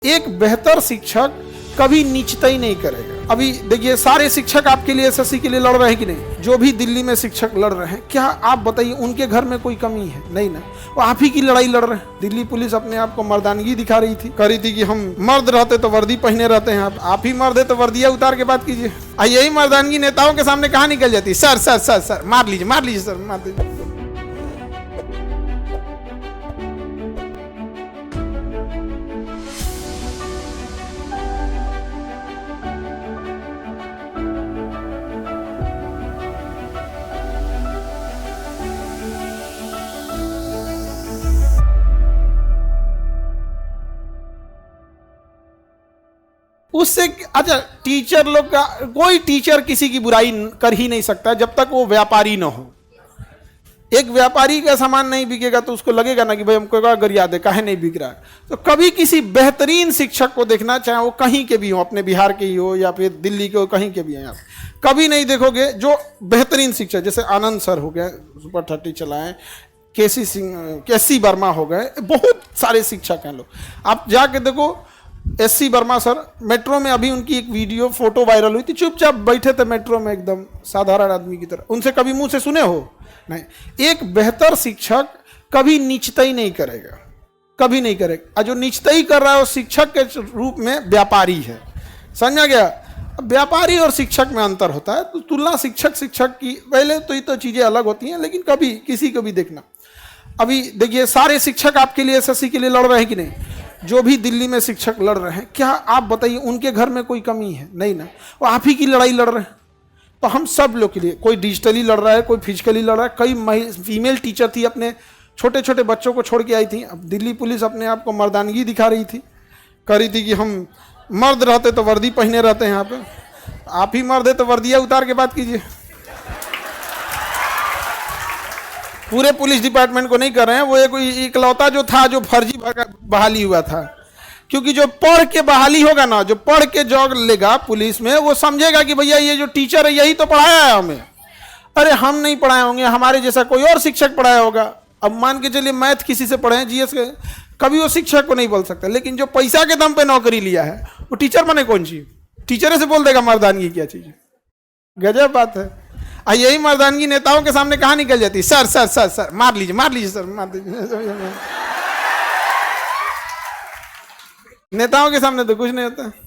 एक बेहतर शिक्षक कभी नीचता ही नहीं करेगा। अभी देखिए, सारे शिक्षक आपके लिए एसएससी के लिए लड़ रहे हैं कि नहीं? जो भी दिल्ली में शिक्षक लड़ रहे हैं, क्या आप बताइए उनके घर में कोई कमी है? नहीं ना, वो आप ही की लड़ाई लड़ रहे हैं। दिल्ली पुलिस अपने आप को मर्दानगी दिखा रही थी, कह रही थी कि हम मर्द रहते तो वर्दी पहने रहते हैं, आप ही मर्द है तो वर्दिया उतार के बात कीजिए। यही मर्दानगी नेताओं के सामने कहाँ निकल जाती? सर सर सर सर मार लीजिए सर, मार दीजिए। उससे अच्छा, टीचर लोग का, कोई टीचर किसी की बुराई कर ही नहीं सकता जब तक वो व्यापारी ना हो। एक व्यापारी का सामान नहीं बिकेगा तो उसको लगेगा ना कि भाई हमको अगर याद है काहे नहीं बिक रहा है। तो कभी किसी बेहतरीन शिक्षक को देखना, चाहे वो कहीं के भी हो, अपने बिहार के ही हो या फिर दिल्ली के हो, कहीं के भी हैं, कभी नहीं देखोगे जो बेहतरीन शिक्षक, जैसे आनंद सर हो गए, सुपर 30 चलाएं, केसी वर्मा हो गए, बहुत सारे शिक्षक हैं लोग। आप जाके देखो, एससी वर्मा सर, मेट्रो में अभी उनकी एक वीडियो फोटो वायरल हुई थी, चुपचाप बैठे थे मेट्रो में एकदम साधारण आदमी की तरह। उनसे कभी मुंह से सुने हो? नहीं। एक बेहतर शिक्षक कभी नीचता ही नहीं करेगा, कभी नहीं करेगा। और जो नीचता ही कर रहा है वो शिक्षक के रूप में व्यापारी है। समझा गया? व्यापारी और शिक्षक में अंतर होता है। तो तुलना शिक्षक की पहले तो ये तो चीजें अलग होती हैं, लेकिन कभी किसी को भी देखना। अभी देखिए, सारे शिक्षक आपके लिए एसएससी के लिए लड़ रहे हैं कि नहीं? जो भी दिल्ली में शिक्षक लड़ रहे हैं, क्या आप बताइए उनके घर में कोई कमी है? नहीं ना, वो आप ही की लड़ाई लड़ रहे हैं। तो हम सब लोग के लिए, कोई डिजिटली लड़ रहा है, कोई फिजिकली लड़ रहा है। कई फीमेल टीचर थी, अपने छोटे छोटे बच्चों को छोड़ के आई थी। अब दिल्ली पुलिस अपने आप को मर्दानगी दिखा रही थी, कह रही थी कि हम मर्द रहते तो वर्दी पहने रहते हैं, यहाँ पे आप ही मर्द है तो वर्दिया उतार के बात कीजिए। पूरे पुलिस डिपार्टमेंट को नहीं कर रहे हैं, वो कोई इकलौता जो था जो फर्जी बहाली हुआ था। क्योंकि जो पढ़ के बहाली होगा ना, जो पढ़ के जॉब लेगा पुलिस में, वो समझेगा कि भैया ये जो टीचर है यही तो पढ़ाया है हमें। अरे हम नहीं पढ़ाए होंगे, हमारे जैसा कोई और शिक्षक पढ़ाया होगा। अब मान के चलिए मैथ किसी से पढ़े हैं, जीएस के, कभी वो शिक्षक को नहीं बोल सकता। लेकिन जो पैसा के दम पे नौकरी लिया है वो टीचर बने कौन चीज? टीचर से बोल देगा मर्दानगी क्या चीज है। गजब बात है। यही मर्दानगी नेताओं के सामने कहाँ निकल जाती? सर सर सर सर मार लीजिए सर, मार दीजिए। नेताओं के सामने तो कुछ नहीं होता।